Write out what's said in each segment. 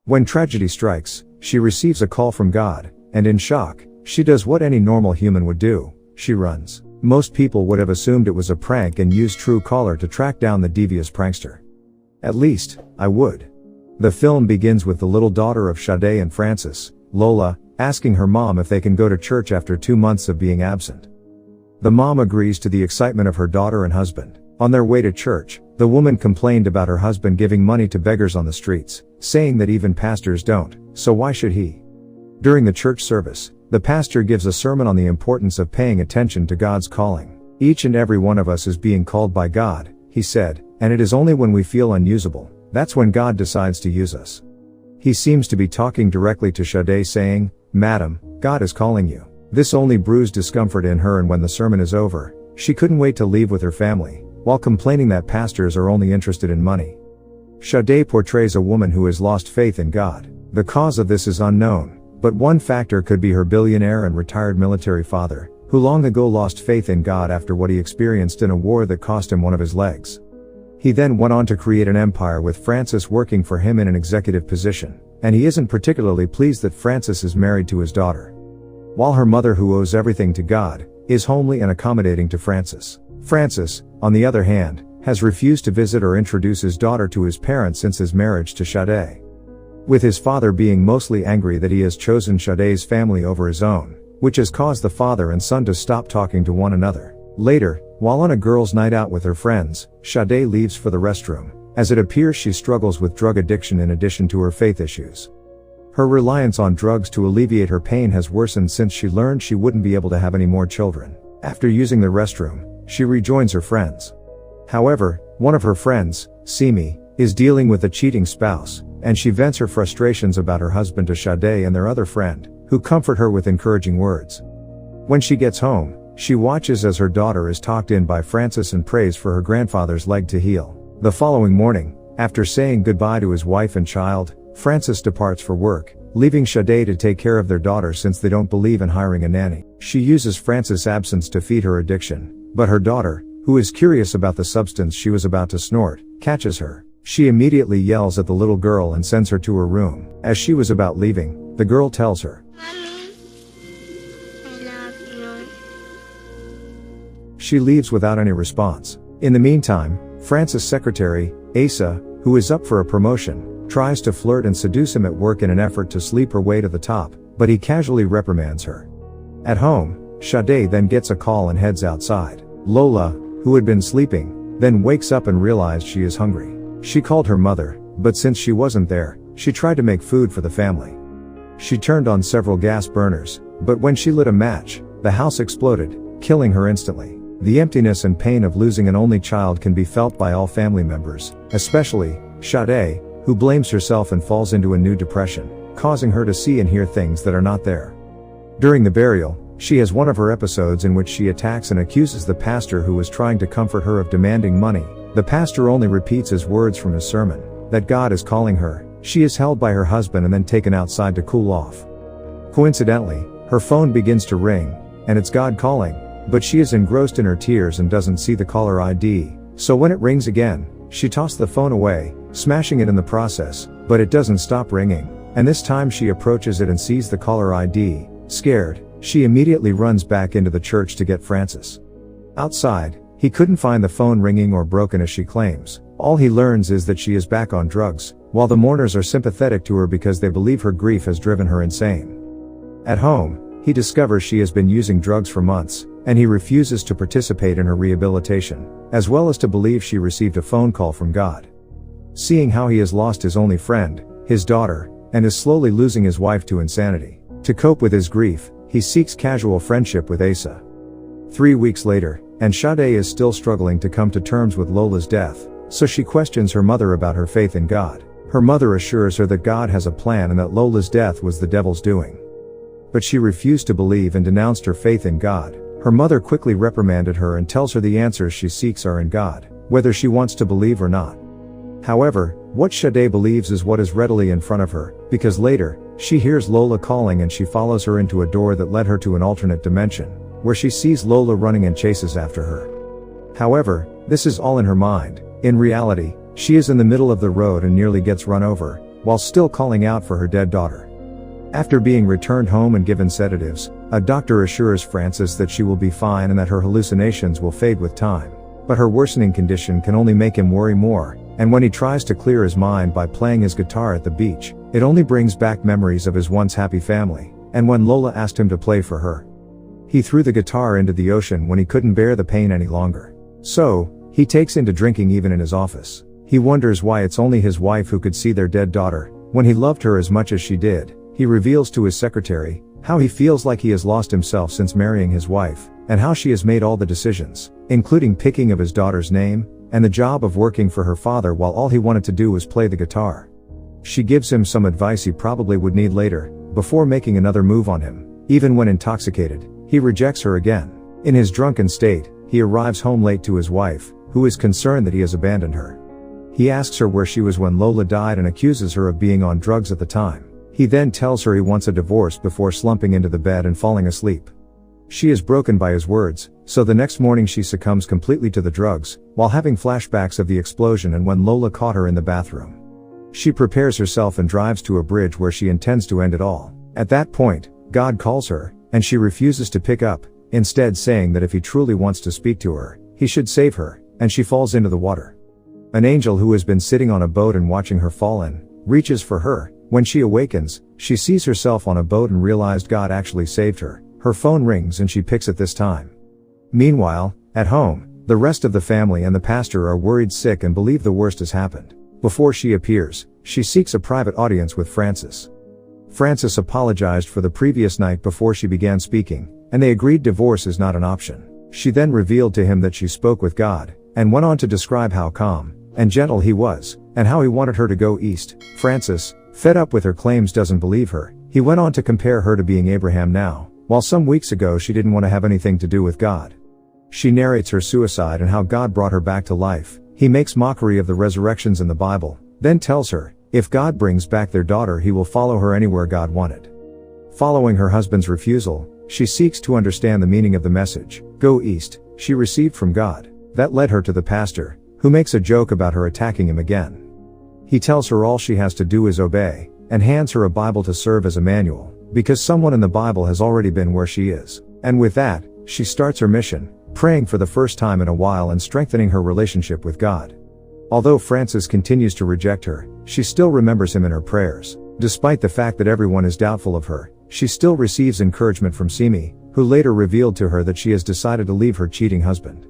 When tragedy strikes, she receives a call from God, and in shock, she does what any normal human would do: she runs. Most people would have assumed it was a prank and used Truecaller to track down the devious prankster. At least, I would. The film begins with the little daughter of Sade and Francis, Lola, asking her mom if they can go to church after 2 months of being absent. The mom agrees to the excitement of her daughter and husband. On their way to church, the woman complained about her husband giving money to beggars on the streets, saying that even pastors don't, so why should he? During the church service, the pastor gives a sermon on the importance of paying attention to God's calling. Each and every one of us is being called by God, he said, and it is only when we feel unusable, that's when God decides to use us. He seems to be talking directly to Sade, saying, "Madam, God is calling you." This only brews discomfort in her, and when the sermon is over, she couldn't wait to leave with her family, while complaining that pastors are only interested in money. Sade portrays a woman who has lost faith in God. The cause of this is unknown, but one factor could be her billionaire and retired military father, who long ago lost faith in God after what he experienced in a war that cost him one of his legs. He then went on to create an empire with Francis working for him in an executive position, and he isn't particularly pleased that Francis is married to his daughter. While her mother, who owes everything to God, is homely and accommodating to Francis. Francis, on the other hand, has refused to visit or introduce his daughter to his parents since his marriage to Sade. With his father being mostly angry that he has chosen Sade's family over his own, which has caused the father and son to stop talking to one another. Later, while on a girls' night out with her friends, Sade leaves for the restroom, as it appears she struggles with drug addiction in addition to her faith issues. Her reliance on drugs to alleviate her pain has worsened since she learned she wouldn't be able to have any more children. After using the restroom, she rejoins her friends. However, one of her friends, Simi, is dealing with a cheating spouse, and she vents her frustrations about her husband to Sade and their other friend, who comfort her with encouraging words. When she gets home, she watches as her daughter is talked in by Francis and prays for her grandfather's leg to heal. The following morning, after saying goodbye to his wife and child, Francis departs for work, leaving Sade to take care of their daughter since they don't believe in hiring a nanny. She uses Francis' absence to feed her addiction, but her daughter, who is curious about the substance she was about to snort, catches her. She immediately yells at the little girl and sends her to her room. As she was about leaving, the girl tells her, "Mommy, I love you." She leaves without any response. In the meantime, Francis' secretary, Asa, who is up for a promotion, tries to flirt and seduce him at work in an effort to sleep her way to the top, but he casually reprimands her. At home, Sade then gets a call and heads outside. Lola, who had been sleeping, then wakes up and realized she is hungry. She called her mother, but since she wasn't there, she tried to make food for the family. She turned on several gas burners, but when she lit a match, the house exploded, killing her instantly. The emptiness and pain of losing an only child can be felt by all family members, especially Sade, who blames herself and falls into a new depression, causing her to see and hear things that are not there. During the burial, she has one of her episodes in which she attacks and accuses the pastor who was trying to comfort her of demanding money. The pastor only repeats his words from his sermon, that God is calling her. She is held by her husband and then taken outside to cool off. Coincidentally, her phone begins to ring, and it's God calling, but she is engrossed in her tears and doesn't see the caller ID, so when it rings again, she tosses the phone away, smashing it in the process, but it doesn't stop ringing, and this time she approaches it and sees the caller ID. Scared, she immediately runs back into the church to get Francis. Outside, he couldn't find the phone ringing or broken as she claims. All he learns is that she is back on drugs, while the mourners are sympathetic to her because they believe her grief has driven her insane. At home, he discovers she has been using drugs for months, and he refuses to participate in her rehabilitation, as well as to believe she received a phone call from God. Seeing how he has lost his only friend, his daughter, and is slowly losing his wife to insanity. To cope with his grief, he seeks casual friendship with Asa. 3 weeks later, and Sade is still struggling to come to terms with Lola's death, so she questions her mother about her faith in God. Her mother assures her that God has a plan and that Lola's death was the devil's doing. But she refused to believe and denounced her faith in God. Her mother quickly reprimanded her and tells her the answers she seeks are in God, whether she wants to believe or not. However, what Sade believes is what is readily in front of her, because later, she hears Lola calling and she follows her into a door that led her to an alternate dimension, where she sees Lola running and chases after her. However, this is all in her mind. In reality, she is in the middle of the road and nearly gets run over, while still calling out for her dead daughter. After being returned home and given sedatives, a doctor assures Frances that she will be fine and that her hallucinations will fade with time. But her worsening condition can only make him worry more, and when he tries to clear his mind by playing his guitar at the beach, it only brings back memories of his once happy family, and when Lola asked him to play for her. He threw the guitar into the ocean when he couldn't bear the pain any longer. So, he takes into drinking even in his office. He wonders why it's only his wife who could see their dead daughter, when he loved her as much as she did. He reveals to his secretary how he feels like he has lost himself since marrying his wife, and how she has made all the decisions, including picking of his daughter's name, and the job of working for her father while all he wanted to do was play the guitar. She gives him some advice he probably would need later, before making another move on him. Even when intoxicated, he rejects her again. In his drunken state, he arrives home late to his wife, who is concerned that he has abandoned her. He asks her where she was when Lola died and accuses her of being on drugs at the time. He then tells her he wants a divorce before slumping into the bed and falling asleep. She is broken by his words, so the next morning she succumbs completely to the drugs, while having flashbacks of the explosion and when Lola caught her in the bathroom. She prepares herself and drives to a bridge where she intends to end it all. At that point, God calls her, and she refuses to pick up, instead saying that if he truly wants to speak to her, he should save her, and she falls into the water. An angel who has been sitting on a boat and watching her fall in, reaches for her. When she awakens, she sees herself on a boat and realized God actually saved her. Her phone rings and she picks it this time. Meanwhile, at home, the rest of the family and the pastor are worried sick and believe the worst has happened. Before she appears, she seeks a private audience with Frances. Frances apologized for the previous night before she began speaking, and they agreed divorce is not an option. She then revealed to him that she spoke with God, and went on to describe how calm and gentle he was, and how he wanted her to go east. Frances, fed up with her claims, doesn't believe her. He went on to compare her to being Abraham now, while some weeks ago she didn't want to have anything to do with God. She narrates her suicide and how God brought her back to life. He makes mockery of the resurrections in the Bible, then tells her, if God brings back their daughter, he will follow her anywhere God wanted. Following her husband's refusal, she seeks to understand the meaning of the message, "Go east," she received from God. That led her to the pastor, who makes a joke about her attacking him again. He tells her all she has to do is obey, and hands her a Bible to serve as a manual, because someone in the Bible has already been where she is. And with that, she starts her mission, praying for the first time in a while and strengthening her relationship with God. Although Frances continues to reject her, she still remembers him in her prayers. Despite the fact that everyone is doubtful of her, she still receives encouragement from Simi, who later revealed to her that she has decided to leave her cheating husband.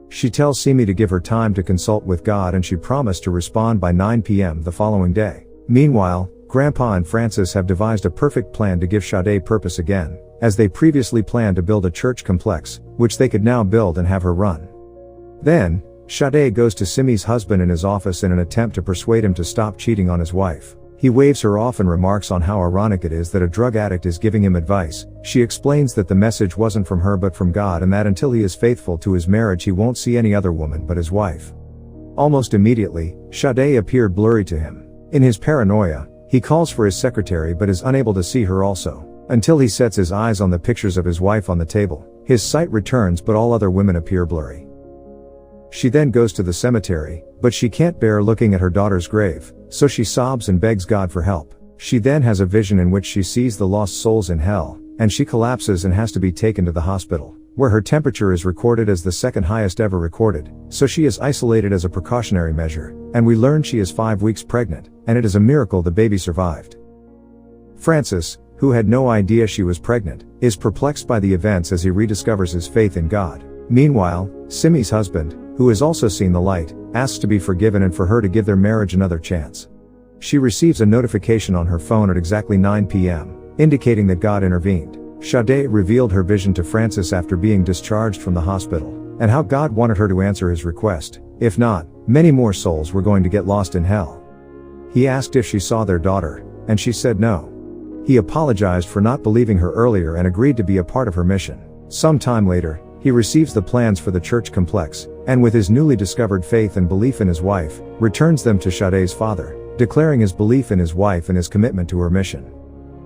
She tells Simi to give her time to consult with God, and she promised to respond by 9 p.m. the following day. Meanwhile, Grandpa and Frances have devised a perfect plan to give Sade purpose again, as they previously planned to build a church complex, which they could now build and have her run. Then, Sade goes to Simi's husband in his office in an attempt to persuade him to stop cheating on his wife. He waves her off and remarks on how ironic it is that a drug addict is giving him advice. She explains that the message wasn't from her but from God, and that until he is faithful to his marriage he won't see any other woman but his wife. Almost immediately, Sade appeared blurry to him. In his paranoia, he calls for his secretary but is unable to see her also, until he sets his eyes on the pictures of his wife on the table. His sight returns but all other women appear blurry. She then goes to the cemetery, but she can't bear looking at her daughter's grave, so she sobs and begs God for help. She then has a vision in which she sees the lost souls in hell, and she collapses and has to be taken to the hospital, where her temperature is recorded as the second highest ever recorded, so she is isolated as a precautionary measure, and we learn she is 5 weeks pregnant, and it is a miracle the baby survived. Francis, who had no idea she was pregnant, is perplexed by the events as he rediscovers his faith in God. Meanwhile, Simi's husband, who has also seen the light, asks to be forgiven and for her to give their marriage another chance. She receives a notification on her phone at exactly 9 p.m., indicating that God intervened. Sade revealed her vision to Francis after being discharged from the hospital, and how God wanted her to answer his request. If not, many more souls were going to get lost in hell. He asked if she saw their daughter, and she said no. He apologized for not believing her earlier and agreed to be a part of her mission. Some time later, he receives the plans for the church complex, and with his newly discovered faith and belief in his wife, returns them to Sade's father, declaring his belief in his wife and his commitment to her mission.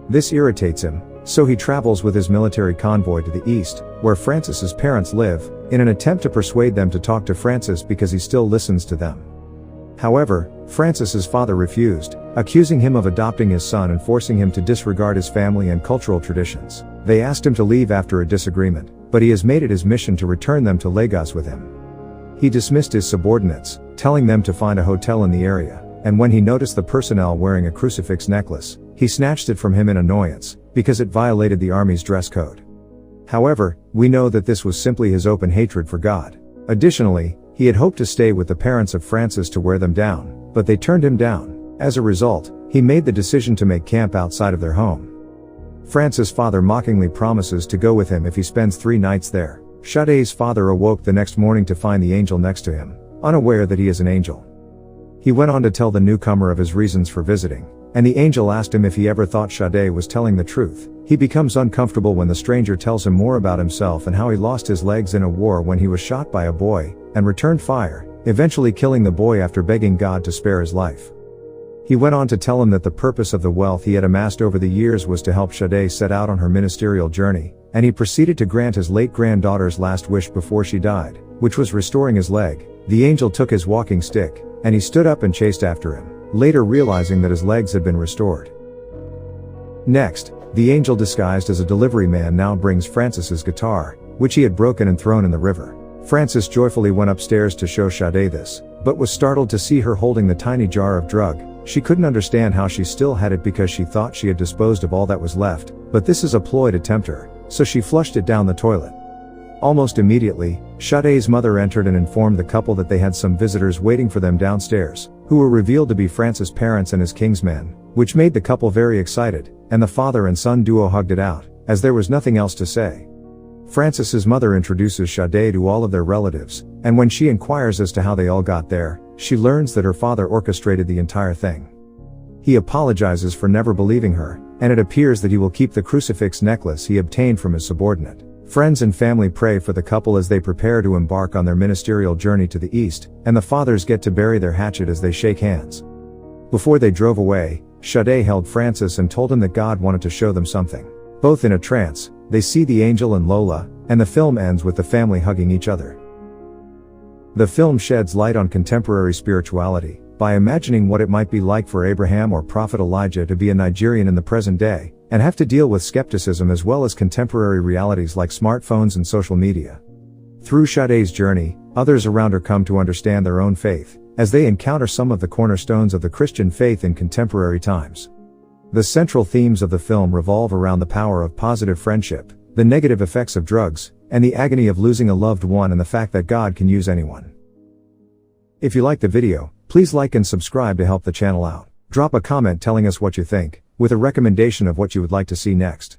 This irritates him, so he travels with his military convoy to the east, where Francis's parents live, in an attempt to persuade them to talk to Francis because he still listens to them. However, Francis's father refused, accusing him of adopting his son and forcing him to disregard his family and cultural traditions. They asked him to leave after a disagreement, but he has made it his mission to return them to Lagos with him. He dismissed his subordinates, telling them to find a hotel in the area, and when he noticed the personnel wearing a crucifix necklace, he snatched it from him in annoyance, because it violated the army's dress code. However, we know that this was simply his open hatred for God. Additionally, he had hoped to stay with the parents of Francis to wear them down, but they turned him down. As a result, he made the decision to make camp outside of their home. Francis' father mockingly promises to go with him if he spends 3 nights there. Sade's father awoke the next morning to find the angel next to him, unaware that he is an angel. He went on to tell the newcomer of his reasons for visiting, and the angel asked him if he ever thought Sade was telling the truth. He becomes uncomfortable when the stranger tells him more about himself and how he lost his legs in a war when he was shot by a boy, and returned fire, eventually killing the boy after begging God to spare his life. He went on to tell him that the purpose of the wealth he had amassed over the years was to help Sade set out on her ministerial journey, and he proceeded to grant his late granddaughter's last wish before she died, which was restoring his leg. The angel took his walking stick, and he stood up and chased after him, later realizing that his legs had been restored. Next, the angel disguised as a delivery man now brings Francis's guitar, which he had broken and thrown in the river. Francis joyfully went upstairs to show Sade this, but was startled to see her holding the tiny jar of drug. She couldn't understand how she still had it because she thought she had disposed of all that was left, but this is a ploy to tempt her, so she flushed it down the toilet. Almost immediately, Sade's mother entered and informed the couple that they had some visitors waiting for them downstairs, who were revealed to be Francis' parents and his kingsmen, which made the couple very excited, and the father and son duo hugged it out, as there was nothing else to say. Francis's mother introduces Sade to all of their relatives, and when she inquires as to how they all got there, she learns that her father orchestrated the entire thing. He apologizes for never believing her, and it appears that he will keep the crucifix necklace he obtained from his subordinate. Friends and family pray for the couple as they prepare to embark on their ministerial journey to the east, and the fathers get to bury their hatchet as they shake hands. Before they drove away, Sade held Francis and told him that God wanted to show them something. Both in a trance, they see the angel and Lola, and the film ends with the family hugging each other. The film sheds light on contemporary spirituality, by imagining what it might be like for Abraham or Prophet Elijah to be a Nigerian in the present day, and have to deal with skepticism as well as contemporary realities like smartphones and social media. Through Sade's journey, others around her come to understand their own faith, as they encounter some of the cornerstones of the Christian faith in contemporary times. The central themes of the film revolve around the power of positive friendship, the negative effects of drugs, and the agony of losing a loved one and the fact that God can use anyone. If you liked the video, please like and subscribe to help the channel out. Drop a comment telling us what you think, with a recommendation of what you would like to see next.